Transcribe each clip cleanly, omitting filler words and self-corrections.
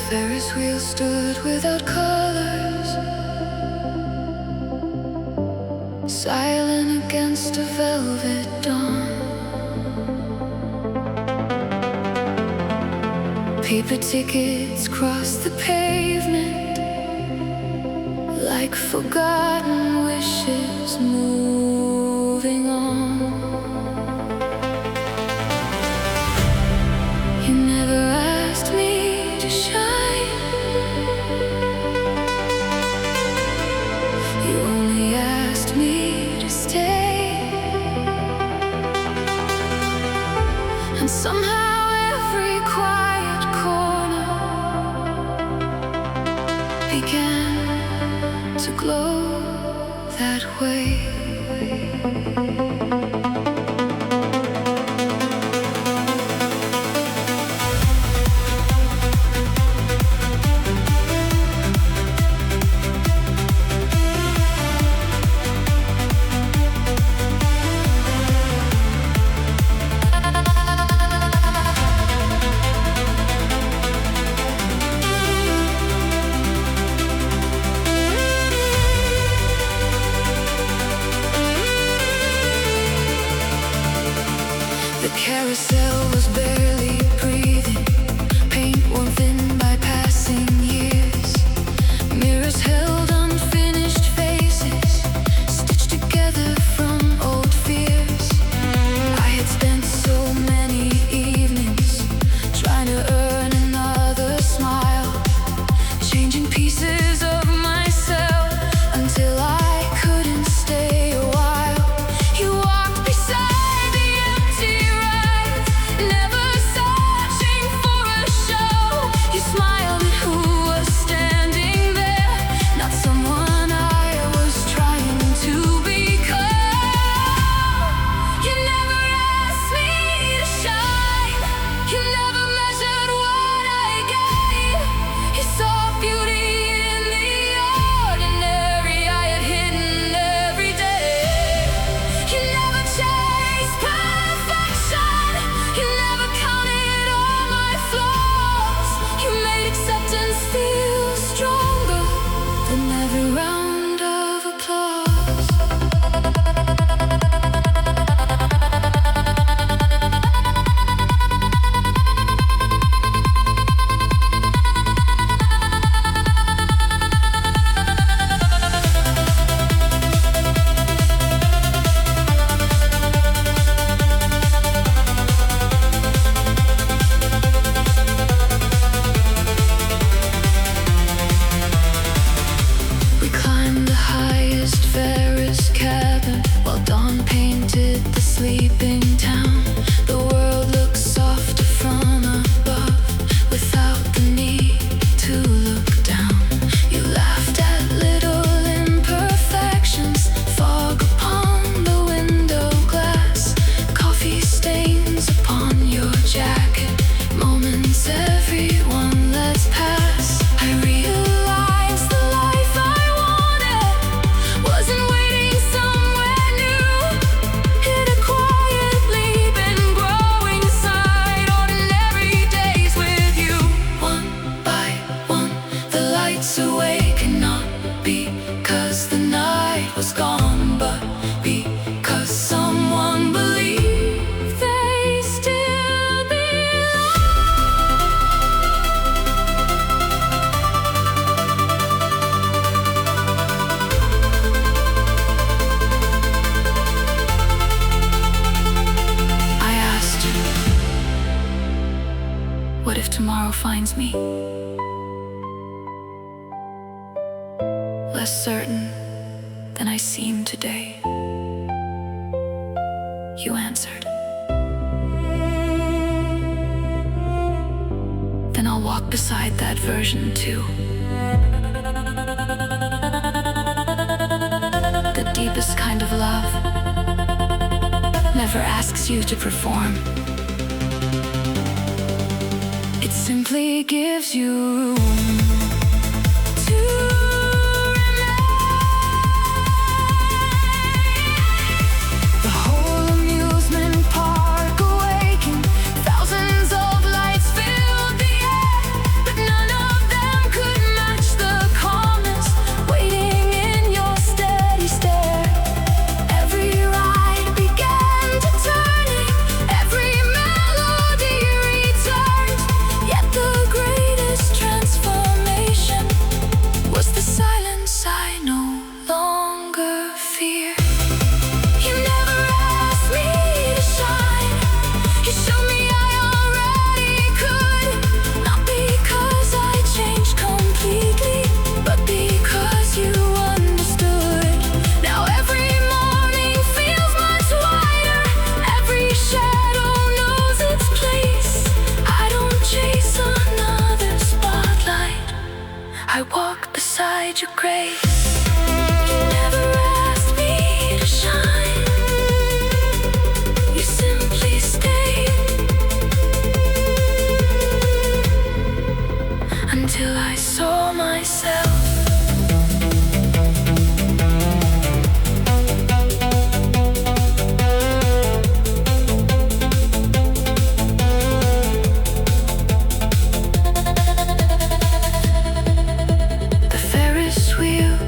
Ferris wheel stood without colors, silent against a velvet dawn. Paper tickets crossed the pavement like forgotten wishes moving on. You never asked me to shine, you only asked me to stay. And somehow every quiet corner began to glow that way. The carousel was barely breathing, paint worn thin by passing years. Mirrors held unfinished faces, stitched together from old fears. I had spent so many evenings trying to earn another smile, changing pieces of myself until I couldn't stay a while. You walked beside the empty ride, never searching for a show. You smiled at who was standing there, not someone I was trying to become. You never asked me to shine, you never measured what I gave. You saw beauty in the ordinary I had hidden every day. You never chased perfection, you never counted all my flaws. You made acceptance feel stronger than every round of applause. We climbed the highest Ferris cabin while dawn painted the sleeping town. The world looked softer from above without the need to look down. You laughed at little imperfections, fog upon the window glass, coffee stains upon your jacket, moments everyone lets pass. I realized the life I wanted wasn't waiting somewhere new. It had quietly been growing inside ordinary days with you. One by one, the lights awakened, not because the night was gone, but because someone believed they still belong. I asked, what if tomorrow finds me less certain than I seem today? You answered, then I'll walk beside that version too. The deepest kind of love never asks you to perform. It simply gives you room to remain. The whole amusement park awakened. Thousands of lights filled the air, but none of them could match the calmness waiting in your steady stare. Every ride began to turning, every melody returned. Yet the greatest transformation was the silence I no longer fear. You never asked me to shine. You showed me I already could. Not because I changed completely, but because you understood. Now every morning feels much wider. Every shadow knows its place. I don't chase another spotlight, I walk beside your grace. You never asked me to shine. You simply stayed until I saw myself. The Ferris wheel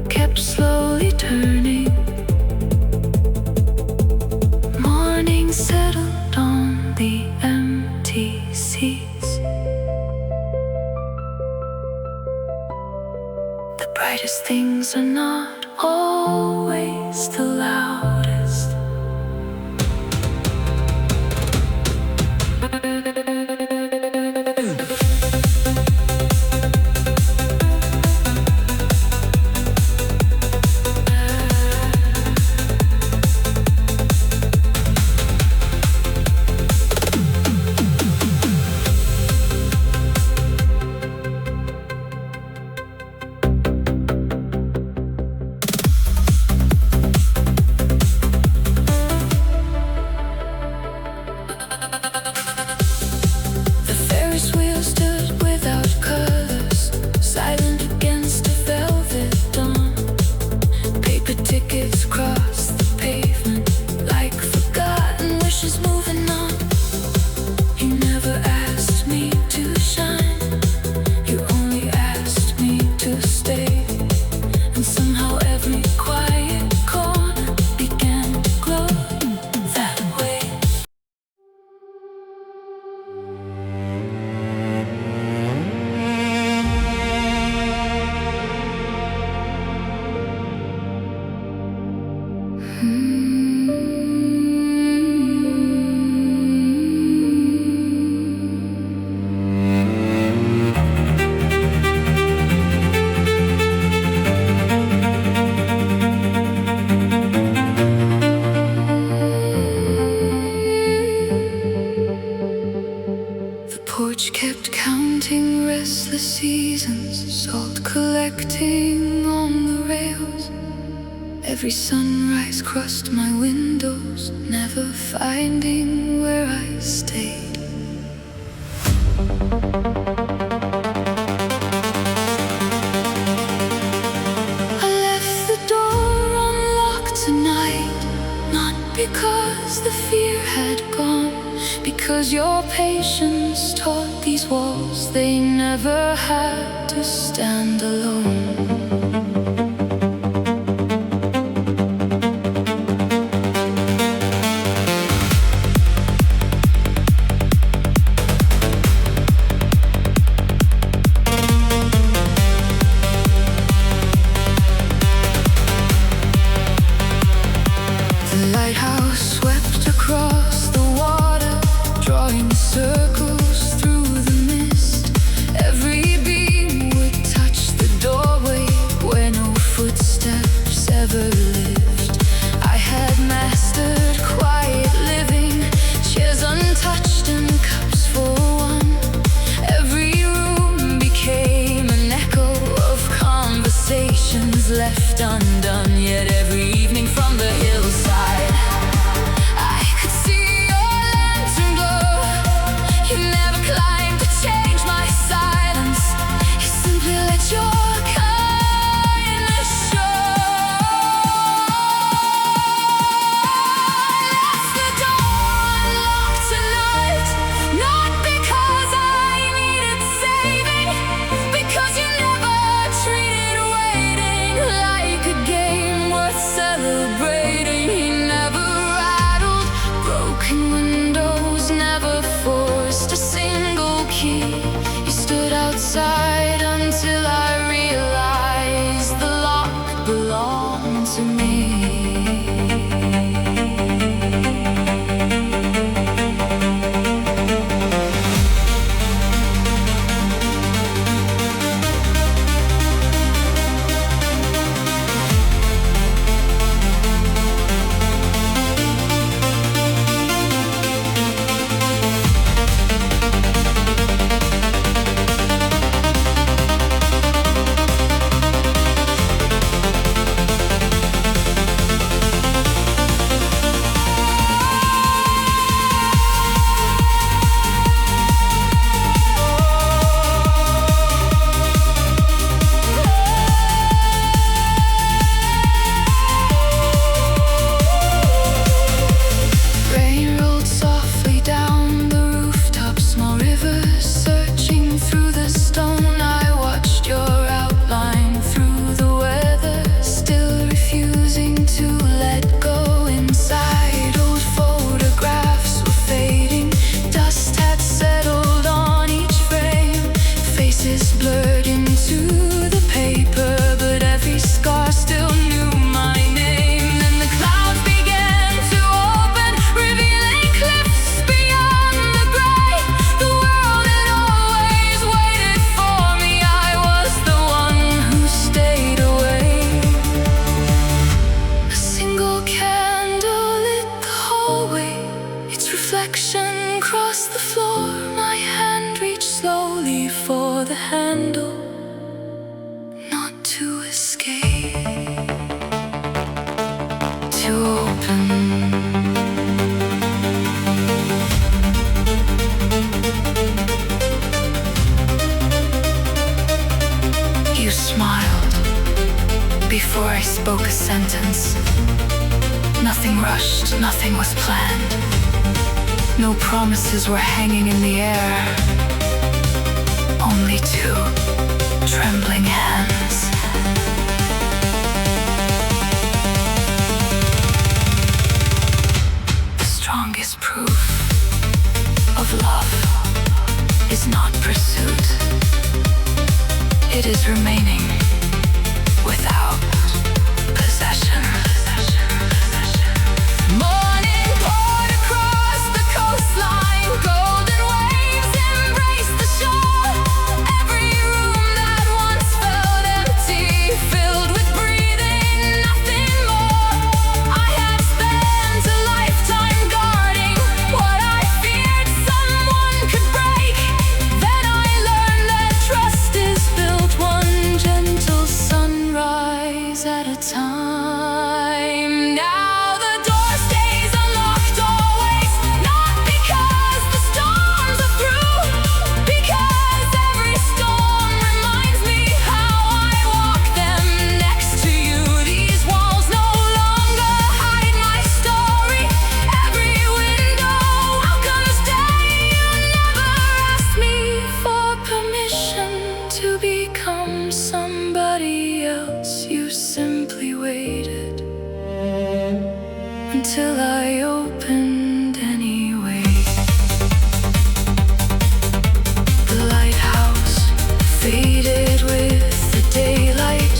kept slowly turning. Morning settled on the empty seats. The brightest things are not always the loudest. The Ferris wheel stood without colors, silent against a velvet dawn. Paper tickets crossed the pavement like forgotten wishes moving on. You never asked me to shine, you only asked me to stay. And somehow every quiet corner began to glow that way. The porch kept counting restless seasons, salt collecting on the rails. Every sunrise crossed my windows, never finding where I stayed. I left the door unlocked tonight, not because the fear had gone, because your patience taught these walls they never had to stand alone. The lighthouse swept across the water, drawing circles through the mist. Every beam would touch the doorway where no footsteps ever lived. I had mastered quiet living, chairs untouched and cups for one. Every room became an echo of conversations left undone. Yet every evening from the hillside, I could see your lantern glow. Its reflection crossed the floor. My hand reached slowly for the handle, not to escape, to open. You smiled before I spoke a sentence. Nothing rushed, nothing was planned. No promises were hanging in the air. Only two trembling hands. The strongest proof of love is not pursuit. It is remaining without possession. Morning poured across the coastline. Golden waves embraced the shore. Every room that once felt empty filled with breathing, nothing more. I had spent a lifetime guarding what I feared someone could break. Then I learned that trust is built one gentle sunrise at a time. Now the door stays unlocked always, not because the storms are through, because every storm reminds me how I walk them next to you. These walls no longer hide my story. Every window welcomes day. You never asked me for permission to become somebody else. You simply waited until I opened anyway. The lighthouse faded with the daylight.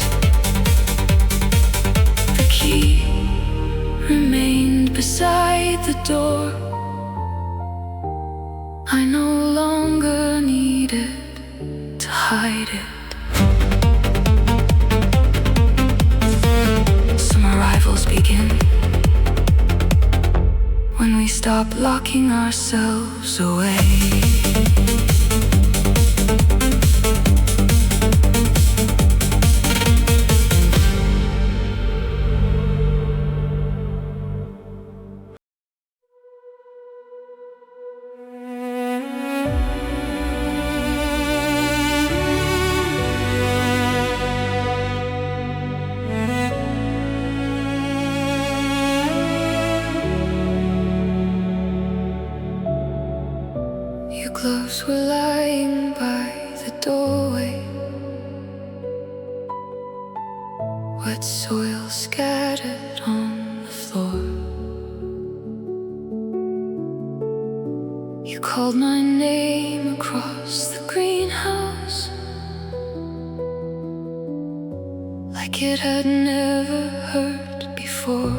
The key remained beside the door. I no longer needed to hide it. Some arrivals begin when we stop locking ourselves away. Your clothes were lying by the doorway, wet soil scattered on the floor. You called my name across the greenhouse, like it had never hurt before.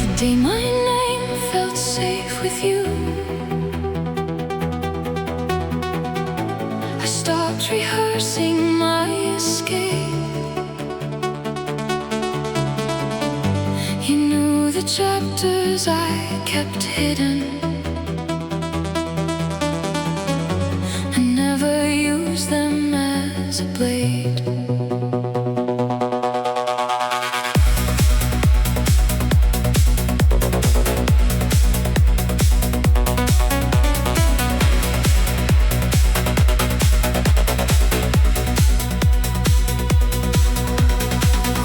The day my name felt safe with you, I stopped rehearsing my escape. You knew the chapters I kept hidden, and never used them as a blade.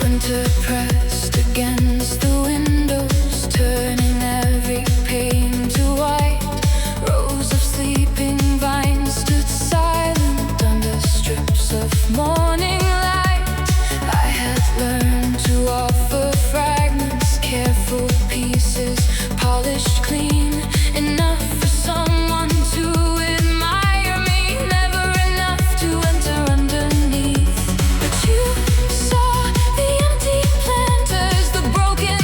Winter pressed against the windows, turning every pane to white. Rows of sleeping vines stood silent under strips of morning light. I had learned to offer fragments, careful pieces, polished clean, enough for someone to admire me, never enough to enter underneath. But you saw the empty planters, the broken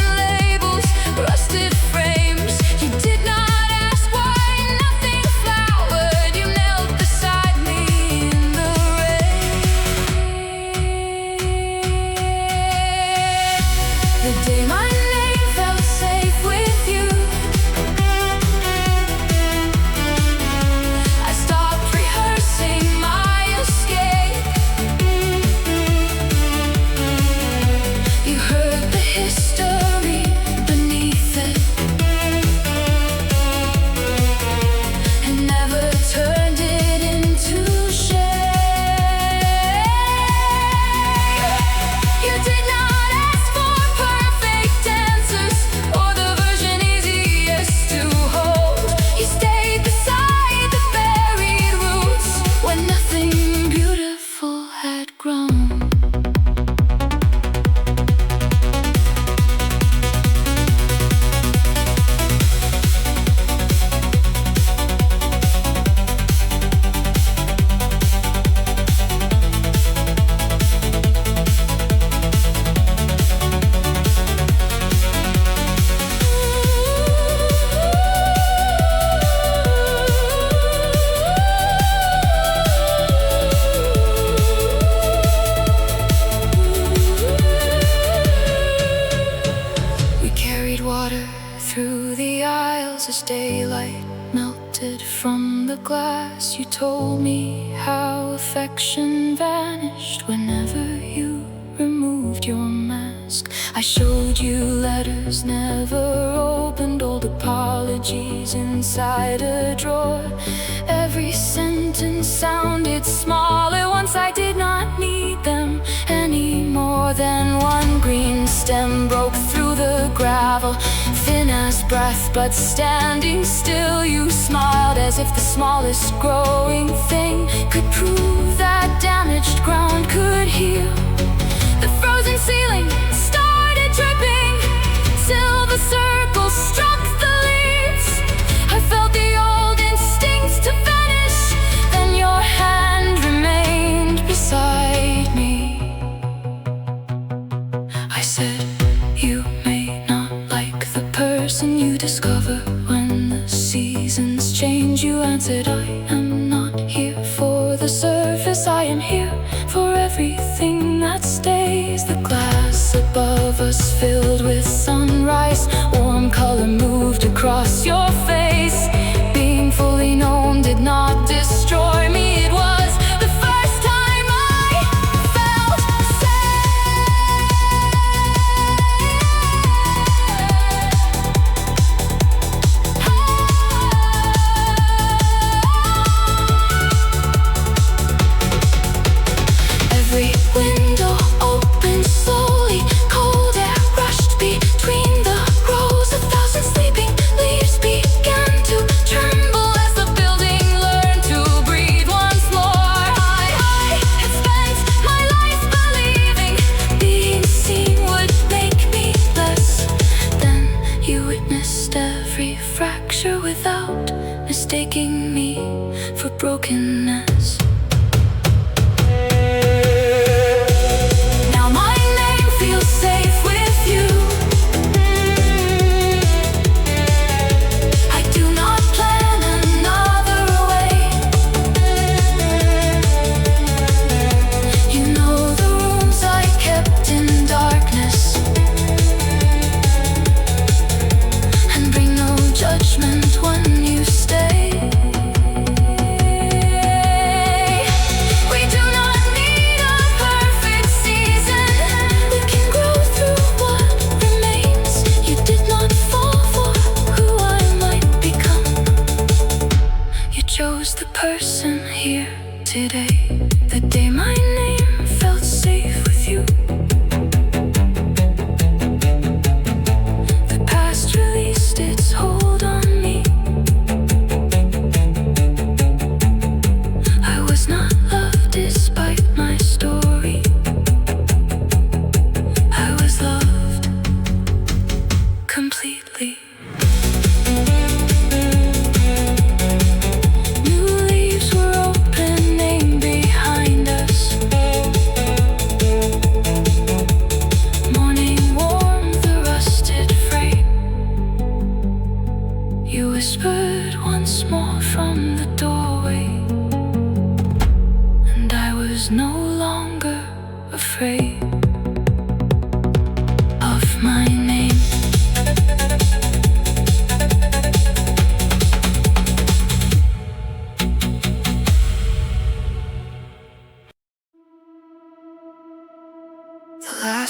The day my name felt safe with you, I stopped rehearsing my escape. You heard the history beneath it and never turned it into shame. You did not ask for perfect answers or the version easiest to hold. You stayed beside the buried roots when nothing beautiful had grown. We carried water through the aisles as daylight melted from the glass. You told me how affection vanished whenever you removed your mask. I showed you letters never opened, old apologies inside a drawer. Every sentence sounded smaller once I did not need them any more than one green stem broke through the gravel, thin as breath but standing still. You smiled as if the smallest growing thing could prove that damaged ground could heal. The frozen ceiling started dripping, silver circles struck the leaves. I felt the old instincts to vanish, then your hand remained beside me. I said, you may not like the person you discover when the seasons change. You answered, I am not here for the surface, I am here for everything that stays. The glass above us filled with sunrise, warm color moved across your face. Being fully known did not destroy me. It was the first time I felt Every window opened slowly, cold air rushed between the rows. 1,000 sleeping leaves began to tremble as the building learned to breathe once more. I had spent my life believing being seen would make me less than. You witnessed every fracture without mistaking me for brokenness. Now my name feels safe with you. I do not plan another way. You know the rooms I kept in darkness, and bring no judgment when you stay.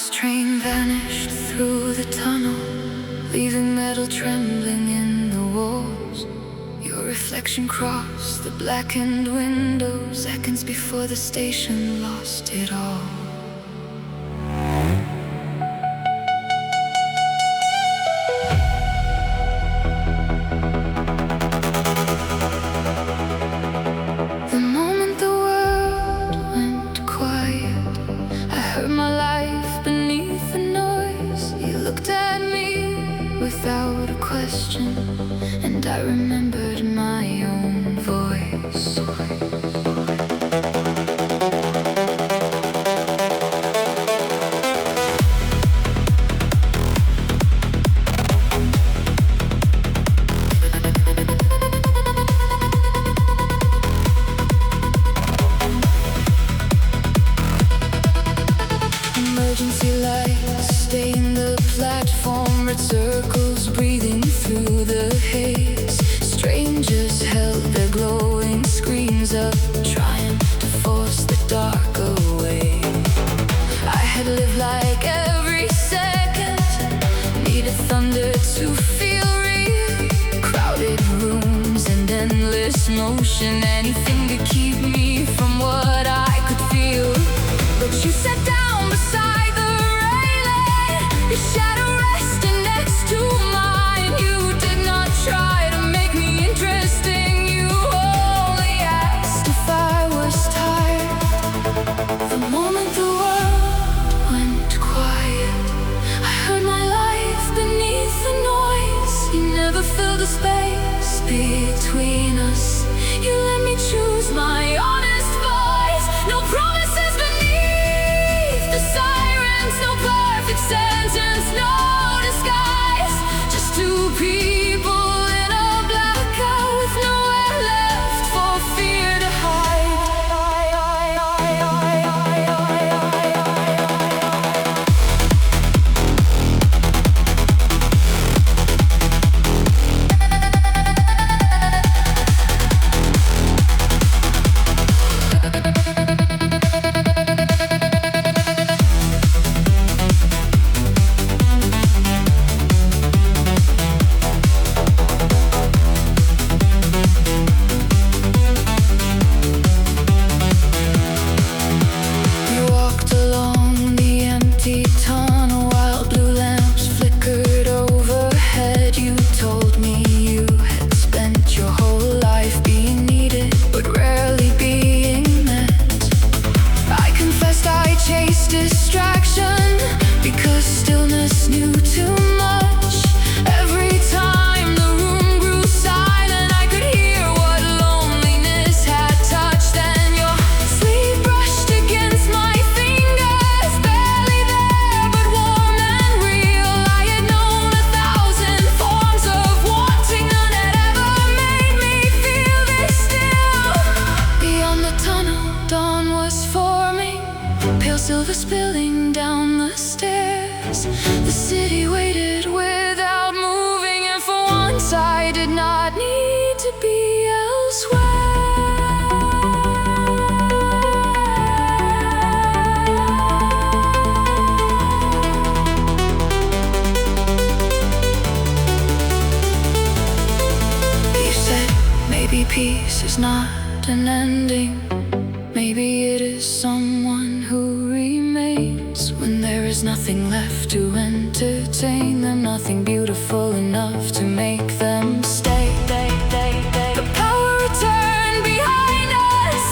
last train vanished through the tunnel, leaving metal trembling in the walls. Your reflection crossed the blackened windows, seconds before the station lost it all. The moment the world went quiet, I heard my life beneath the noise. You looked at me without a question, and I remembered my own voice. Emergency lights stain the platform, red circles breathing through the haze. Strangers held their glowing screens up, trying to force the dark away. I had lived like every second needed thunder to feel real. Crowded rooms and endless motion, anything to keep me from what I could feel. But you sat down beside the railing, your shadow resting next to mine. You did not try to make me interesting, you only asked if I was tired. The moment the world went quiet, I heard my life beneath the noise. You never filled the space between us, you let me choose my honest voice. No promises beneath the sirens, no perfect sentence, no disguise. Just two people in a blackout with nowhere left for fear to hide. You walked along the empty tunnel while blue lamps flickered overhead. You told me you had spent your whole life being needed, but rarely being met. I confessed I chased distraction because stillness knew too much. Every time the room grew silent, I could hear what loneliness had touched. And your sleeve brushed against my fingers, barely there but warm and real. I had known 1,000 forms of wanting, none had ever made me feel this still. Beyond the tunnel, dawn was forming, pale silver spilling down the stairs. The city waited without moving, and for once I did not need to be elsewhere. You said maybe peace is not an ending, maybe it is someone who remains when there is nothing left to entertain them, nothing beautiful enough to make them stay. The power returned behind us,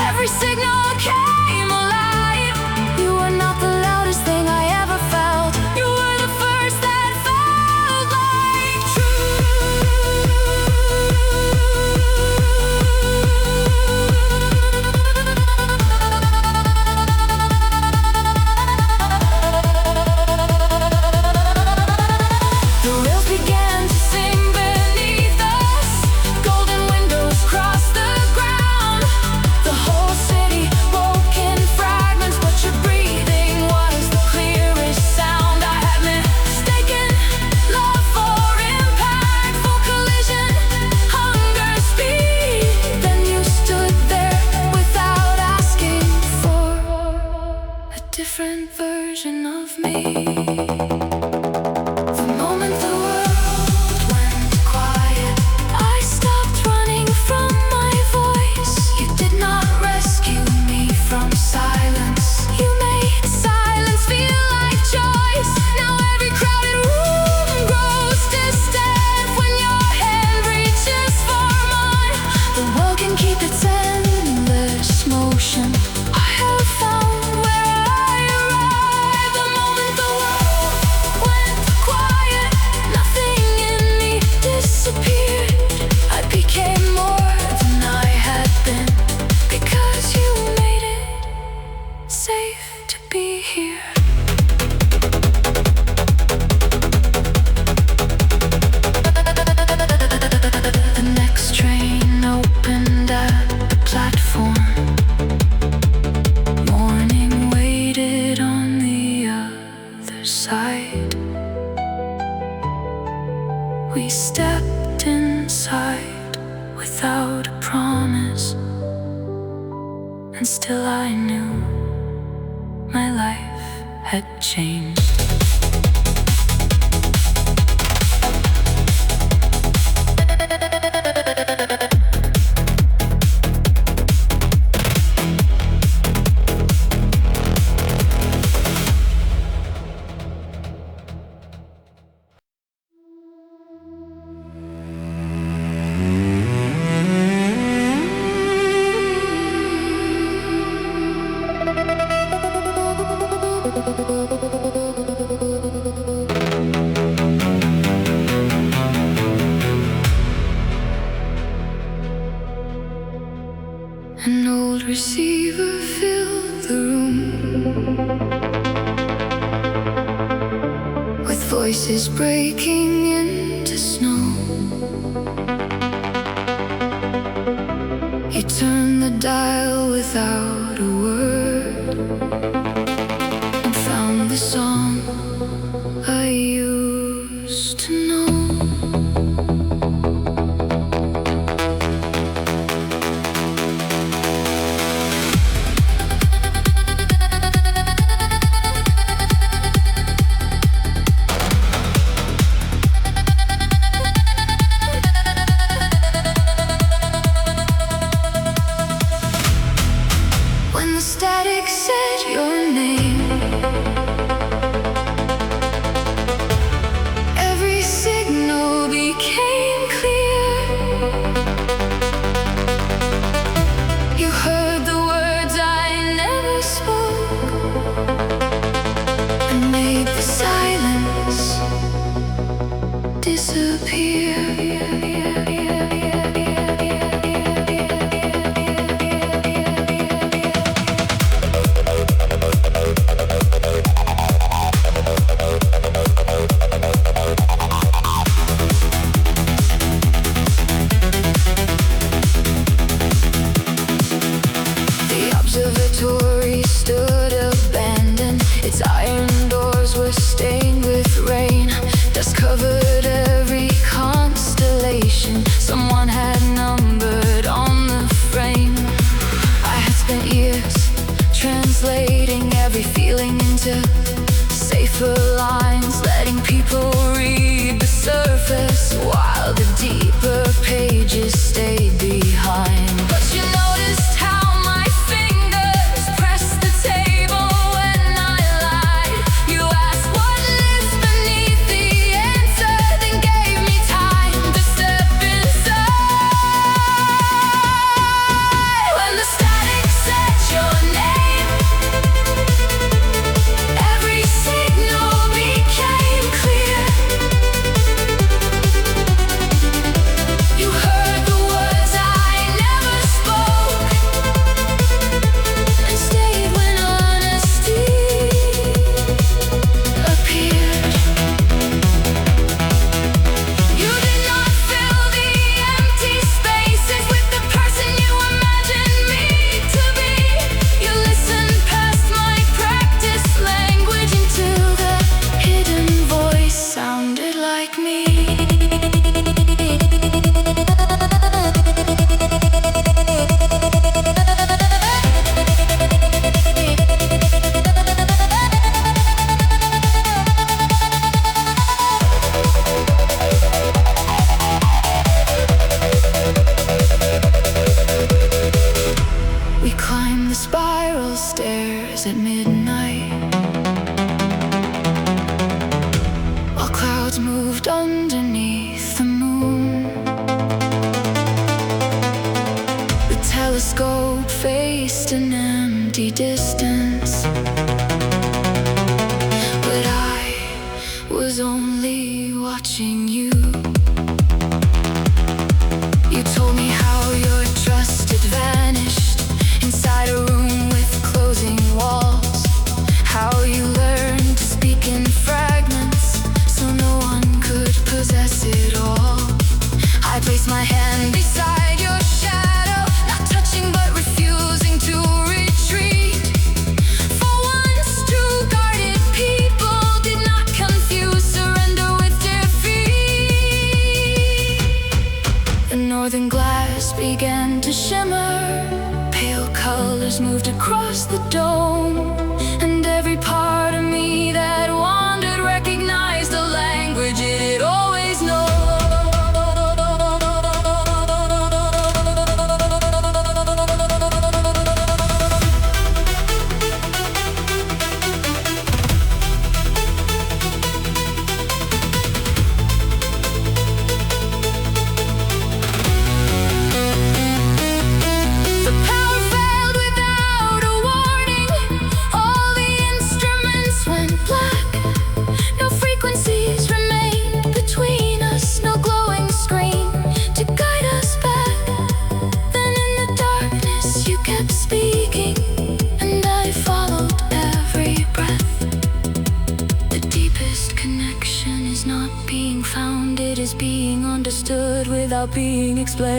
every signal came alive. You were not the loudest thing I ever felt, you were the first that felt like The rails began to sing beneath We stepped inside without a promise, and still I knew my life had changed. An old receiver filled the room with voices breaking into snow. He turned the dial without a word and found the song I used to know. clouds moved underneath the moon. The telescope faced an empty distance, but I was only watching you. You told me how your trust had vanished inside a room with closing walls, how you learned to speak in fragments so no one could possess it all. I placed my hand beside your shadow, not touching but refusing to retreat. For once, true guarded people did not confuse surrender with defeat. The northern glass began to shimmer, pale colors moved across the dome, and every part of me that wandered recognized the language it had always known. The power failed without a warning. All the instruments went black. No frequencies remained between us, no glowing screen to guide us back. Then in the darkness you kept speaking, and I followed every breath. The deepest connection is not being found, it is being understood without being explained.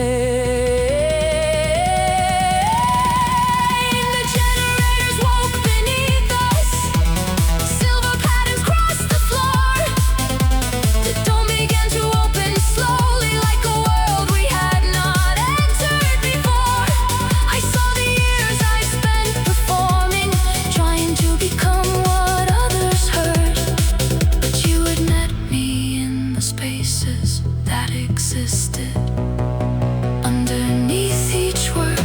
The generators woke beneath us, silver patterns crossed the floor. The dome began to open slowly like a world we had not entered before. I saw the years I spent performing, trying to become what others heard. But you had met me in the spaces that existed underneath each word.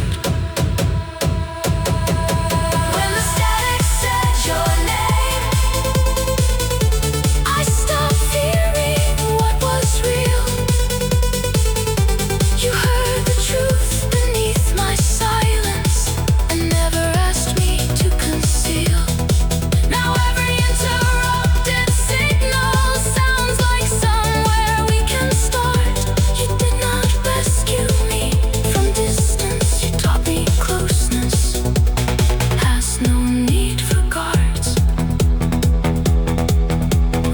When the static said your name, I stopped fearing what was real. You heard the truth beneath my silence and never asked me to conceal. Now every interrupted signal sounds like somewhere we can start. You did not rescue me from distance, you taught me closeness has no need for guards.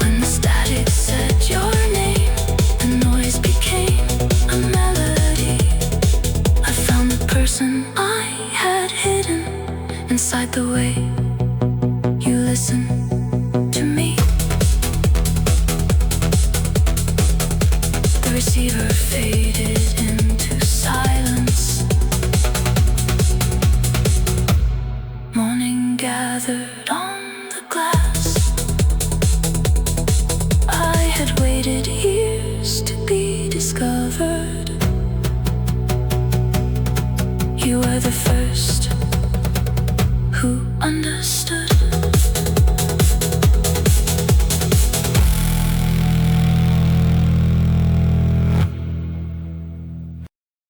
When the static said your name, the noise became a melody. I found the person I had hidden inside the way you listen to me. The receiver faded into silence. Morning gathered